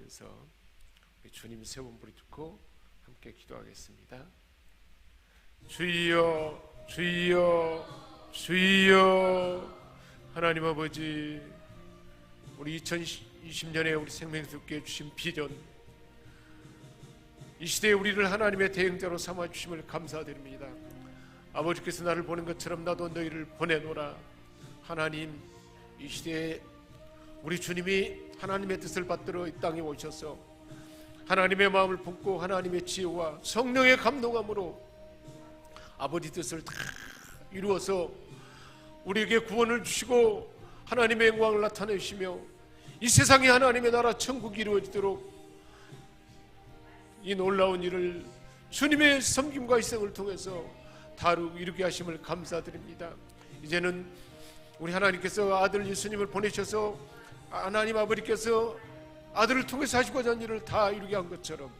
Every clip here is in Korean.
기도하면서 우리 주님 세 번 부르짖고 함께 기도하겠습니다. 주여, 주여, 주여. 하나님 아버지, 우리 2020년에 우리 생명수께 주신 비전, 이 시대에 우리를 하나님의 대행자로 삼아주심을 감사드립니다. 아버지께서 나를 보낸 것처럼 나도 너희를 보내노라. 하나님, 이 시대에 우리 주님이 하나님의 뜻을 받들어 이 땅에 오셔서 하나님의 마음을 품고 하나님의 지혜와 성령의 감동함으로 아버지 뜻을 다 이루어서 우리에게 구원을 주시고 하나님의 영광을 나타내시며 이 세상에 하나님의 나라 천국이 이루어지도록 이 놀라운 일을 주님의 섬김과 희생을 통해서 다루고 이루게 하심을 감사드립니다. 이제는 우리 하나님께서 아들 예수님을 보내셔서 하나님 아버지께서 아들을 통해서 하시고자 하는 일을 다 이루게 한 것처럼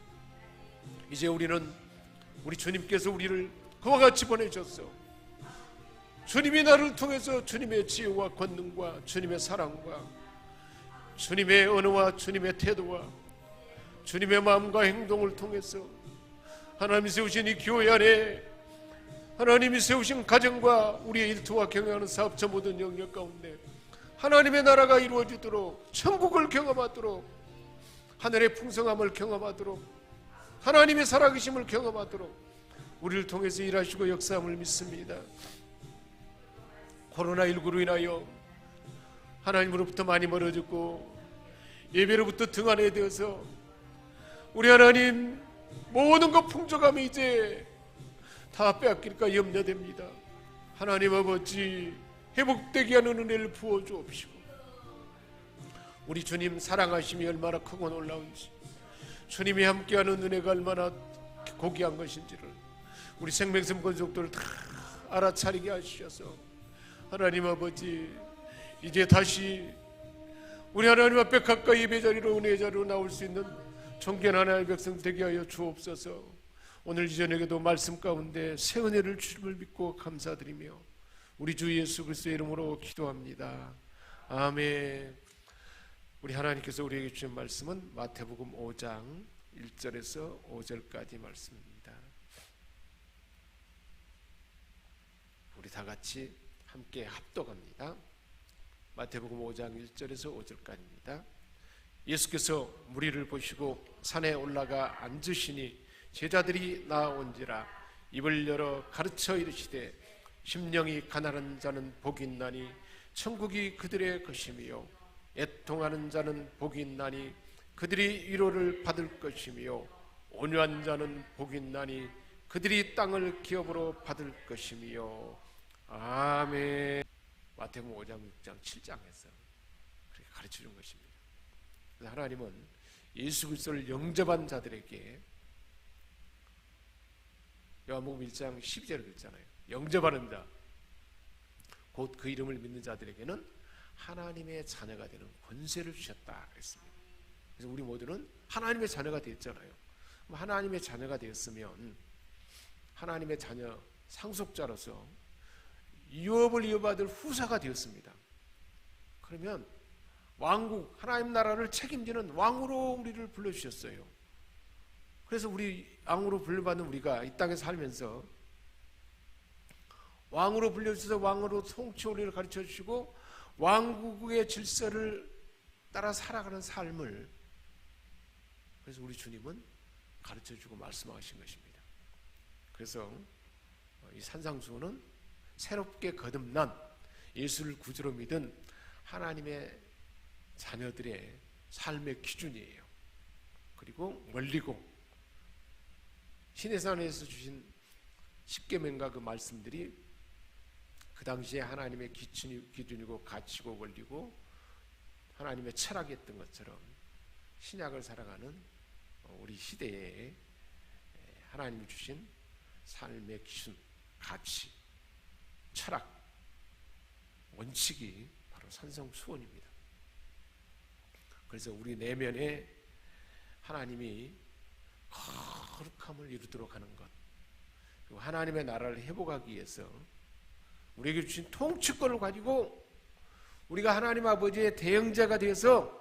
이제 우리는 우리 주님께서 우리를 그와 같이 보내셨어. 주님이 나를 통해서 주님의 지혜와 권능과 주님의 사랑과 주님의 언어와 주님의 태도와 주님의 마음과 행동을 통해서 하나님이 세우신 이 교회 안에 하나님이 세우신 가정과 우리의 일터와 경영하는 사업자 모든 영역 가운데 하나님의 나라가 이루어지도록 천국을 경험하도록 하늘의 풍성함을 경험하도록 하나님의 살아계심을 경험하도록 우리를 통해서 일하시고 역사함을 믿습니다. 코로나19로 인하여 하나님으로부터 많이 멀어졌고 예배로부터 등한해 되어서 우리 하나님 모든 것 풍족함이 이제 다 빼앗길까 염려됩니다. 하나님 아버지, 회복되게 하는 은혜를 부어주옵시고 우리 주님 사랑하심이 얼마나 크고 놀라운지, 주님이 함께하는 은혜가 얼마나 고귀한 것인지를 우리 생명샘 권속들을 다 알아차리게 하시셔서 하나님 아버지, 이제 다시 우리 하나님 앞에 가까이 예배 자리로 은혜의 자리로 나올 수 있는 존귀한 하나님의 백성 되게 하여 주옵소서. 오늘 이 저녁에도 말씀 가운데 새 은혜를 주심을 믿고 감사드리며 우리 주 예수 그리스도의 이름으로 기도합니다. 아멘. 우리 하나님께서 우리에게 주신 말씀은 마태복음 5장 1절에서 5절까지 말씀입니다. 우리 다 같이 함께 합독합니다. 마태복음 5장 1절에서 5절까지입니다. 예수께서 무리를 보시고 산에 올라가 앉으시니 제자들이 나온지라 입을 열어 가르쳐 이르시되 심령이 가난한 자는 복이 있나니 천국이 그들의 것이며 애통하는 자는 복이 있나니 그들이 위로를 받을 것이며 온유한 자는 복이 있나니 그들이 땅을 기업으로 받을 것이며. 아멘. 마태복음 5장 6장 7장에서 그렇게 가르쳐준 것입니다. 하나님은 예수 그리스도를 영접한 자들에게 요한복음 1장 12절에 그랬잖아요. 영접하는 자, 곧 그 이름을 믿는 자들에게는 하나님의 자녀가 되는 권세를 주셨다 그랬습니다. 그래서 우리 모두는 하나님의 자녀가 되었잖아요. 그럼 하나님의 자녀가 되었으면 하나님의 자녀 상속자로서 유업을 이어받을 후사가 되었습니다. 그러면 왕국, 하나님 나라를 책임지는 왕으로 우리를 불러주셨어요. 그래서 우리 왕으로 불려받는 우리가 이 땅에 살면서 왕으로 불려주셔서 왕으로 통치 우리를 가르쳐 주시고 왕국의 질서를 따라 살아가는 삶을, 그래서 우리 주님은 가르쳐 주고 말씀하신 것입니다. 그래서 이 산상수훈은 새롭게 거듭난 예수를 구주로 믿은 하나님의 자녀들의 삶의 기준이에요. 그리고 멀리고 시내산에서 주신 십계명과 그 말씀들이 그 당시에 하나님의 기준이고 가치고 원리고 하나님의 철학이었던 것처럼 신약을 살아가는 우리 시대에 하나님이 주신 삶의 기준, 가치, 철학, 원칙이 바로 산성수훈입니다. 그래서 우리 내면에 하나님이 거룩함을 이루도록 하는 것, 그리고 하나님의 나라를 회복하기 위해서 우리에게 주신 통치권을 가지고 우리가 하나님 아버지의 대형자가 되어서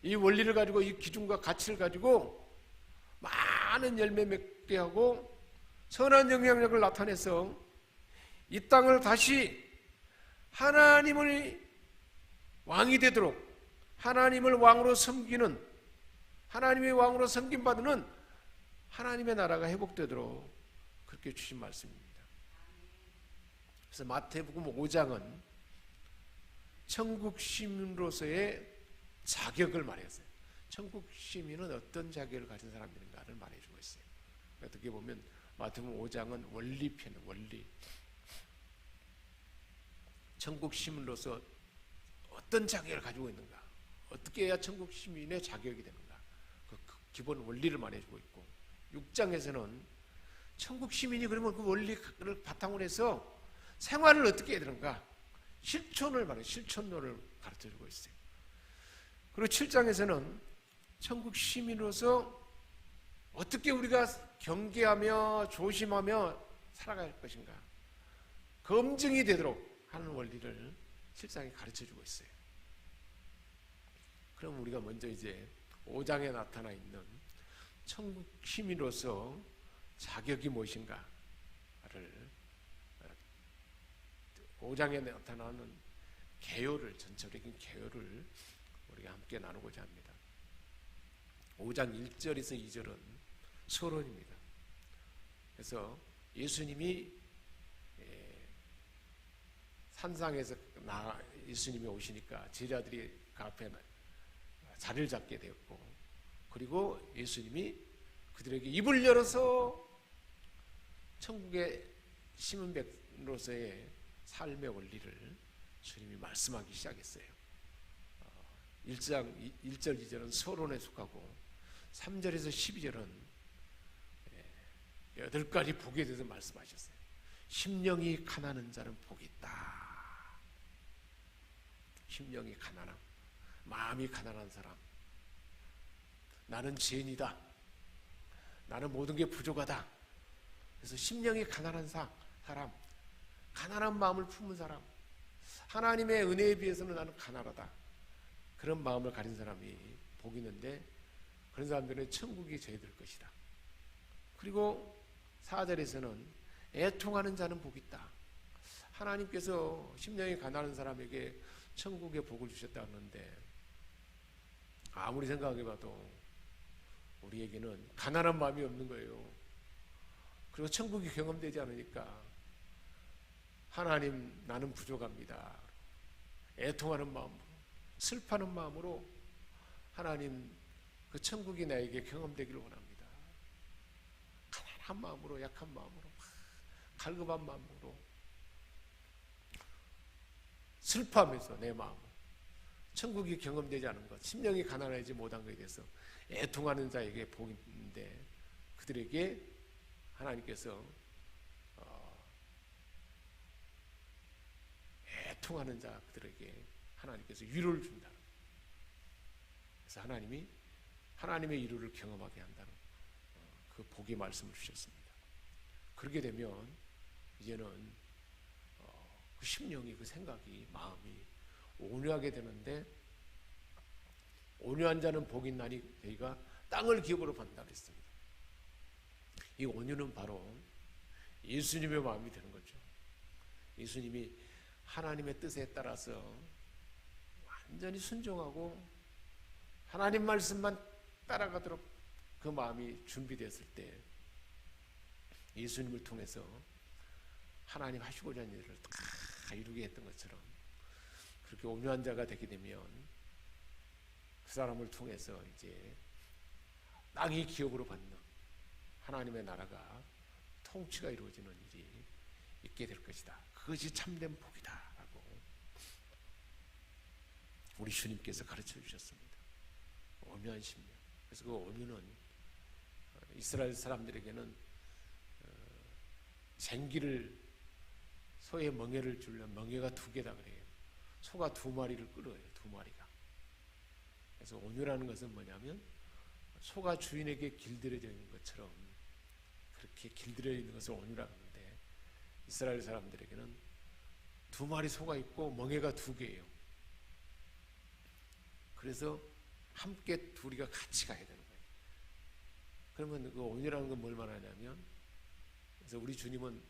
이 원리를 가지고 이 기준과 가치를 가지고 많은 열매 맺게 하고 선한 영향력을 나타내서 이 땅을 다시 하나님의 왕이 되도록 하나님을 왕으로 섬기는 하나님의 왕으로 섬김받는 하나님의 나라가 회복되도록 그렇게 주신 말씀입니다. 그래서 마태복음 5장은 천국 시민으로서의 자격을 말했어요. 천국 시민은 어떤 자격을 가진 사람들인가를 말해주고 있어요. 어떻게 보면 마태복음 5장은 원리편이에요. 원리. 천국 시민으로서 어떤 자격을 가지고 있는가, 어떻게 해야 천국 시민의 자격이 되는가, 그 기본 원리를 말해주고 있고, 6장에서는 천국 시민이 그러면 그 원리를 바탕으로 해서 생활을 어떻게 해야 되는가, 실천을 말해요. 실천론을 가르쳐주고 있어요. 그리고 7장에서는 천국 시민으로서 어떻게 우리가 경계하며 조심하며 살아갈 것인가, 검증이 되도록 하는 원리를 7장에 가르쳐주고 있어요. 그럼 우리가 먼저 이제 5장에 나타나 있는 천국 시민으로서 자격이 무엇인가를 5장에 나타나는 개요를, 전체적인 개요를 우리가 함께 나누고자 합니다. 5장 1절에서 2절은 서론입니다. 그래서 예수님이 산상에서 예수님이 오시니까 제자들이 그 앞에 자리를 잡게 되었고, 그리고 예수님이 그들에게 입을 열어서 천국의 시민백로서의 삶의 원리를 주님이 말씀하기 시작했어요. 1장 1절 2절은 서론에 속하고 3절에서 12절은 8가지 복에 대해서 말씀하셨어요. 심령이 가난한 자는 복이 있다. 심령이 가난함, 마음이 가난한 사람, 나는 죄인이다, 나는 모든 게 부족하다. 그래서 심령이 가난한 사람, 가난한 마음을 품은 사람, 하나님의 은혜에 비해서는 나는 가난하다, 그런 마음을 가진 사람이 복이 있는데, 그런 사람들은 천국이 저희들 것이다. 그리고 4절에서는 애통하는 자는 복이 있다. 하나님께서 심령이 가난한 사람에게 천국의 복을 주셨다는데, 아무리 생각해봐도 우리에게는 가난한 마음이 없는 거예요. 그리고 천국이 경험되지 않으니까 하나님, 나는 부족합니다, 애통하는 마음으로, 슬퍼하는 마음으로 하나님, 그 천국이 나에게 경험되기를 원합니다. 가난한 마음으로, 약한 마음으로, 갈급한 마음으로 슬퍼하면서 내 마음을, 천국이 경험되지 않은 것, 심령이 가난하지 못한 것에 대해서 애통하는 자에게 복이 있는데, 그들에게 하나님께서 애통하는 자, 그들에게 하나님께서 위로를 준다. 그래서 하나님이 하나님의 위로를 경험하게 한다는 그 복의 말씀을 주셨습니다. 그렇게 되면 이제는 그 심령이, 그 생각이, 마음이 온유하게 되는데, 온유한 자는 복이 있나니 저희가 땅을 기업으로 받는다 그랬습니다. 이 온유는 바로 예수님의 마음이 되는 거죠. 예수님이 하나님의 뜻에 따라서 완전히 순종하고 하나님 말씀만 따라가도록 그 마음이 준비됐을 때, 예수님을 통해서 하나님 하시고자 하는 일을 다 이루게 했던 것처럼, 그렇게 온유한 자가 되게 되면 그 사람을 통해서 이제 땅이 기업으로 받는 하나님의 나라가, 통치가 이루어지는 일이 있게 될 것이다. 그것이 참된 복이다 라고 우리 주님께서 가르쳐 주셨습니다. 온유한 심령. 그래서 그 온유는 이스라엘 사람들에게는 쟁기를, 소에 멍에를 주려면 멍에가 2개다 그래요. 소가 2마리를 끌어요. 2마리가. 그래서 온유라는 것은 뭐냐면, 소가 주인에게 길들여져 있는 것처럼 그렇게 길들여 있는 것을 온유라고 하는데, 이스라엘 사람들에게는 2마리 소가 있고 멍에가 2개예요. 그래서 함께 둘이가 같이 가야 되는 거예요. 그러면 그 온유라는 건 뭘 말하냐면, 그래서 우리 주님은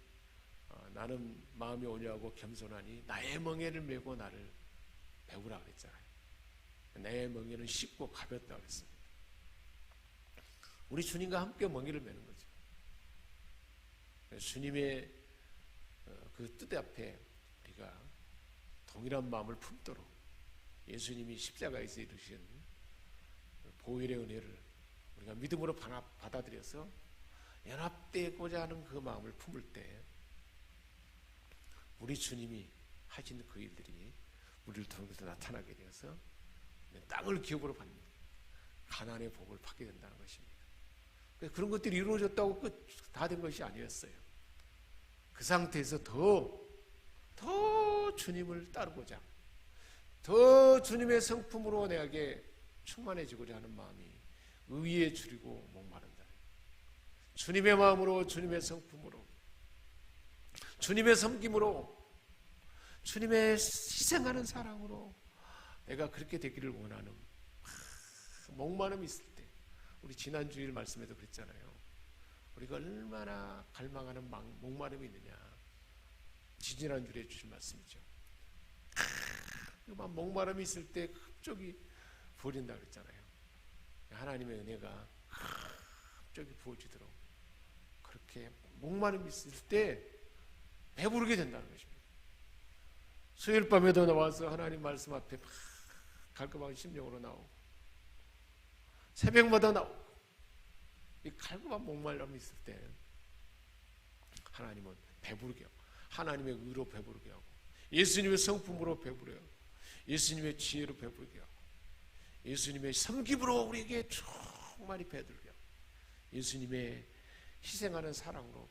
나는 마음이 온유하고 겸손하니 나의 멍에를 메고 나를 배우라 그랬잖아요. 내 멍에는 쉽고 가볍다 그랬습니다. 우리 주님과 함께 멍에를 메는 거죠. 주님의 그 뜻 앞에 우리가 동일한 마음을 품도록 예수님이 십자가에서 이루신 보혈의 은혜를 우리가 믿음으로 받아들여서 연합되고자 하는 그 마음을 품을 때 우리 주님이 하신 그 일들이 우리를 통해서 나타나게 되어서 땅을 기업으로 받는 가나안의 복을 받게 된다는 것입니다. 그런 것들이 이루어졌다고 다 된 것이 아니었어요. 그 상태에서 더 주님을 따르고자, 더 주님의 성품으로 내게 충만해지고자 하는 마음이 의에 줄이고 목마른다. 주님의 마음으로, 주님의 성품으로, 주님의 섬김으로, 주님의 희생하는 사랑으로 내가 그렇게 되기를 원하는 목마름이 있을 때, 우리 지난 주일 말씀에도 그랬잖아요. 우리가 얼마나 갈망하는 목마름이 있느냐. 지지난 주일에 주신 말씀이죠. 목마름이 있을 때 갑자기 부어진다 그랬잖아요. 하나님의 은혜가 갑자기 부어지도록 그렇게 목마름이 있을 때 배부르게 된다는 것입니다. 수요일 밤에도 나와서 하나님 말씀 앞에 막 갈급한 심령으로 나오고, 새벽마다 나오고, 이 갈급한 목마름이 있을 때 하나님은 배부르게 하고, 하나님의 의로 배부르게 하고, 예수님의 성품으로 배부르게 하고, 예수님의 지혜로 배부르게 하고, 예수님의 섬김으로 우리에게 충만히 배부르게 하고, 예수님의 희생하는 사랑으로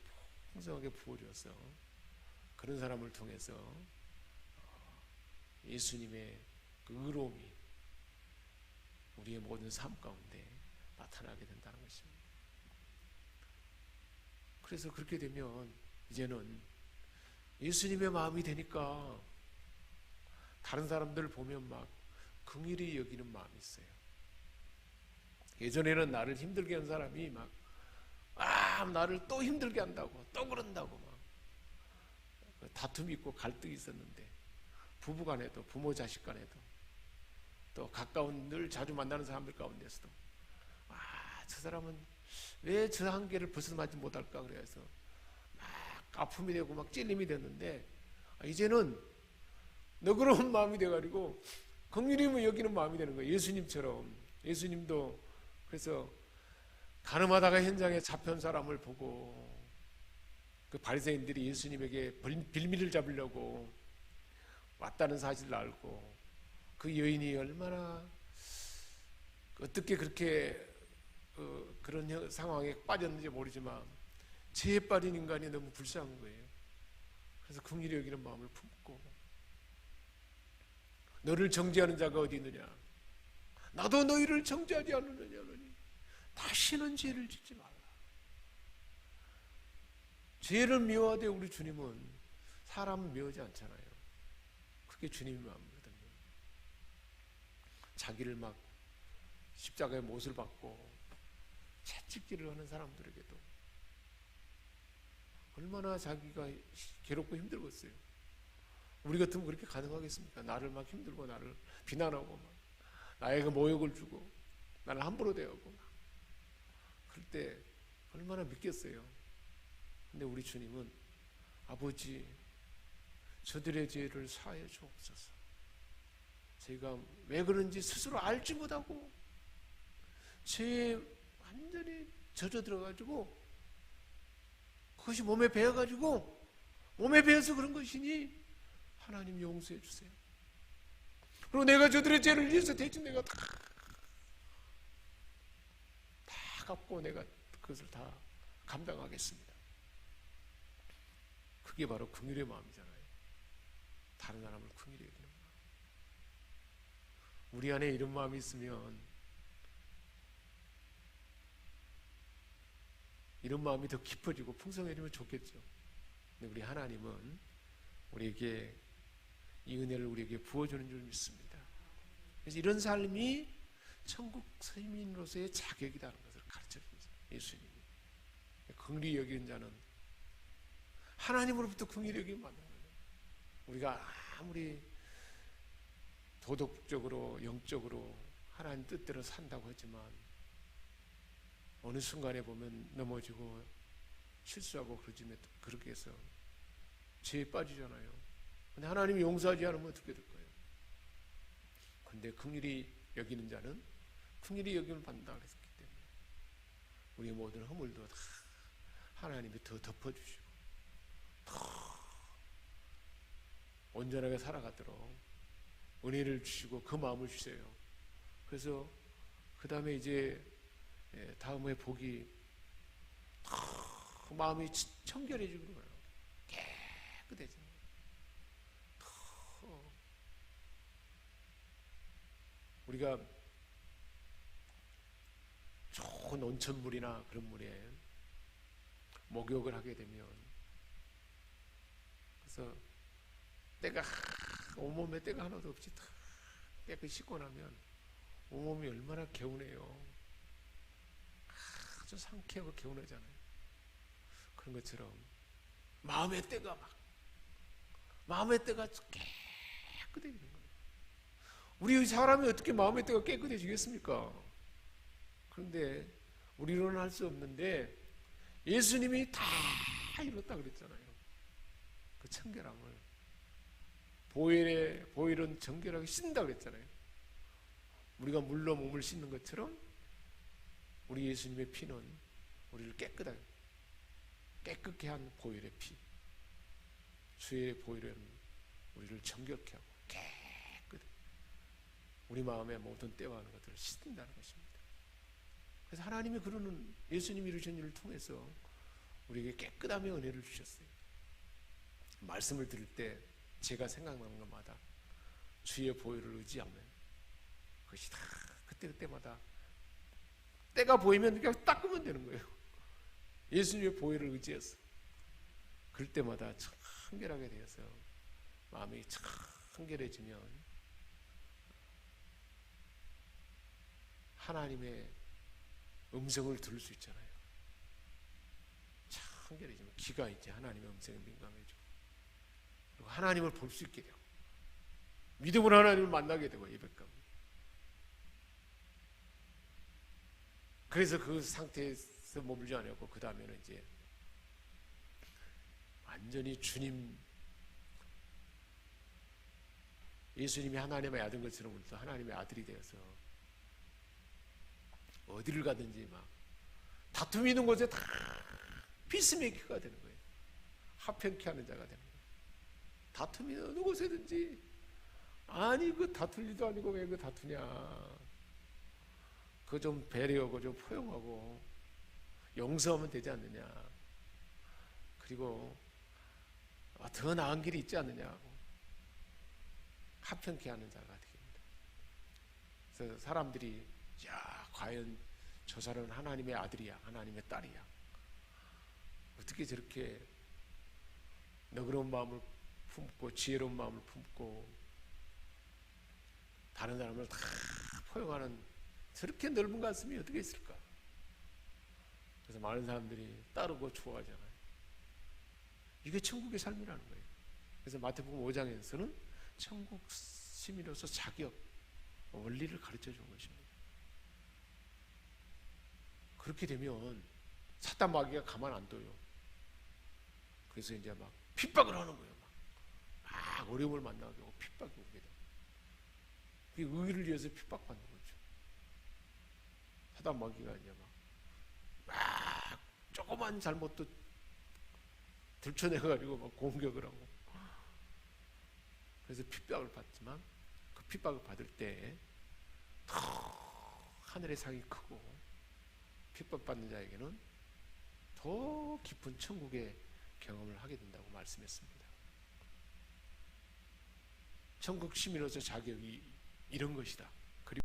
풍성하게 부어줘서 그런 사람을 통해서 예수님의 그 의로움이 우리의 모든 삶 가운데 나타나게 된다는 것입니다. 그래서 그렇게 되면 이제는 예수님의 마음이 되니까 다른 사람들 보면 막 긍휼히 여기는 마음이 있어요. 예전에는 나를 힘들게 한 사람이 막 나를 또 힘들게 한다고, 또 그런다고 막 다툼이 있고 갈등이 있었는데, 부부 간에도, 부모 자식 간에도, 또 가까운 늘 자주 만나는 사람들 가운데서도 저 사람은 왜 저 한계를 벗어나지 못할까 그래서 막 아픔이 되고 막 찔림이 됐는데, 이제는 너그러운 마음이 돼가지고 긍휼히 여기는 마음이 되는 거예요. 예수님처럼. 예수님도 그래서 가늠하다가 현장에 잡혀온 사람을 보고 그 바리새인들이 예수님에게 빌미를 잡으려고 왔다는 사실을 알고, 그 여인이 얼마나 어떻게 그렇게 그런 상황에 빠졌는지 모르지만 죄에 빠진 인간이 너무 불쌍한 거예요. 그래서 긍휼히 여기는 마음을 품고, 너를 정죄하는 자가 어디 있느냐, 나도 너희를 정죄하지 않느냐니 다시는 죄를 짓지 말라. 죄를 미워하되 우리 주님은 사람을 미워하지 않잖아요. 그게 주님의 마음이거든요. 자기를 막 십자가의 못을 받고 채찍질을 하는 사람들에게도 얼마나 자기가 괴롭고 힘들겠어요. 우리 같으면 그렇게 가능하겠습니까? 나를 막 힘들고 나를 비난하고 막 나에게 모욕을 주고 나를 함부로 대하고 그럴 때 얼마나 믿겠어요. 근데 우리 주님은 아버지, 저들의 죄를 사하여 주옵소서. 제가 왜 그런지 스스로 알지 못하고 죄에 완전히 젖어 들어가지고 그것이 몸에 배어가지고 몸에 배어서 그런 것이니 하나님 용서해 주세요. 그리고 내가 저들의 죄를 위해서 대신 내가 다 갚고 내가 그것을 다 감당하겠습니다. 그게 바로 긍휼의 마음이잖아요. 다른 사람을 긍휼히 여기는 마음. 우리 안에 이런 마음이 있으면, 이런 마음이 더 깊어지고 풍성해지면 좋겠죠. 근데 우리 하나님은 우리에게 이 은혜를 우리에게 부어주는 줄 믿습니다. 그래서 이런 삶이 천국 서민으로서의 자격이라는 것을 가르쳐 줍니다. 예수님이. 긍휼히 여기는 자는 하나님으로부터 긍휼히 여기면 받는 거예요. 우리가 아무리 도덕적으로 영적으로 하나님 뜻대로 산다고 하지만 어느 순간에 보면 넘어지고 실수하고 그렇게 해서 죄에 빠지잖아요. 근데 하나님이 용서하지 않으면 어떻게 될 거예요? 근데 긍휼히 여기는 자는 긍휼히 여김을 받는다 그랬기 때문에 우리의 모든 허물도 다 하나님이 더 덮어주시고 더 온전하게 살아가도록 은혜를 주시고 그 마음을 주세요. 그래서 그 다음에 이제 다음에 복이 더 마음이 청결해지고 그래요. 깨끗해지는 거예요. 우리가 좋은 온천물이나 그런 물에 목욕을 하게 되면 그래서 때가 온몸에 때가 하나도 없이 다 깨끗이 씻고 나면 온몸이 얼마나 개운해요. 아주 상쾌하고 개운하잖아요. 그런 것처럼 마음의 때가 깨끗해지는 거예요. 우리 사람이 어떻게 마음의 때가 깨끗해지겠습니까? 그런데 우리로는 할 수 없는데 예수님이 다 이뤘다 그랬잖아요. 그 청결함을 보혈은 정결하게 씻는다 그랬잖아요. 우리가 물로 몸을 씻는 것처럼 우리 예수님의 피는 우리를 깨끗게 한 보혈의 피, 주의 보혈은 우리를 정결케 하고 깨끗해 우리 마음의 모든 때와 하는 것들을 씻는다는 것입니다. 그래서 하나님이 그러는 예수님이 이루신 일을 통해서 우리에게 깨끗함의 은혜를 주셨어요. 말씀을 들을 때 제가 생각나는 것마다 주의 보혈을 의지하면 그것이 다 그때마다 때가 보이면 그냥 닦으면 되는 거예요. 예수님의 보혈을 의지해서 그럴 때마다 청결하게 되어서 마음이 청결해지면 하나님의 음성을 들을 수 있잖아요. 청결해지면 귀가 이제 하나님의 음성에 민감해지고 그리고 하나님을 볼 수 있게 되고 믿음으로 하나님을 만나게 되고 예배감. 그래서 그 상태에서 머물지 않았고 그 다음에는 이제 완전히 주님 예수님이 하나님의 아들인 것처럼 우리도 하나님의 아들이 되어서 어디를 가든지 막 다툼이 있는 곳에 다 피스메이커가 되는 거예요. 화평케 하는 자가 되는 거예요. 다툼이 어느 곳에든지 아니 그 다툴 일도 아니고 왜 그 다투냐. 그거 좀 배려하고 좀 포용하고 용서하면 되지 않느냐. 그리고 더 나은 길이 있지 않느냐고 화평케 하는 자가 됩니다. 그래서 사람들이 야 과연 저 사람은 하나님의 아들이야 하나님의 딸이야 어떻게 저렇게 너그러운 마음을 품고 지혜로운 마음을 품고 다른 사람을 다 포용하는 저렇게 넓은 가슴이 어떻게 있을까. 그래서 많은 사람들이 따르고 좋아하잖아요. 이게 천국의 삶이라는 거예요. 그래서 마태복음 5장에서는 천국 시민으로서 자격 원리를 가르쳐 준 것입니다. 그렇게 되면 사탄 마귀가 가만 안 둬요. 그래서 이제 막 핍박을 하는 거예요. 막 어려움을 만나게 하고 핍박이 오게 돼요. 그게 의를 위해서 핍박받는 거죠. 사탄 마귀가 이제 막 조그만 잘못도 들춰내가지고 막 공격을 하고 그래서 핍박을 받지만 그 핍박을 받을 때 더 하늘의 상이 크고 핍박받는 자에게는 더 깊은 천국의 경험을 하게 된다고 말씀했습니다. 천국 시민으로서 자격이 이런 것이다.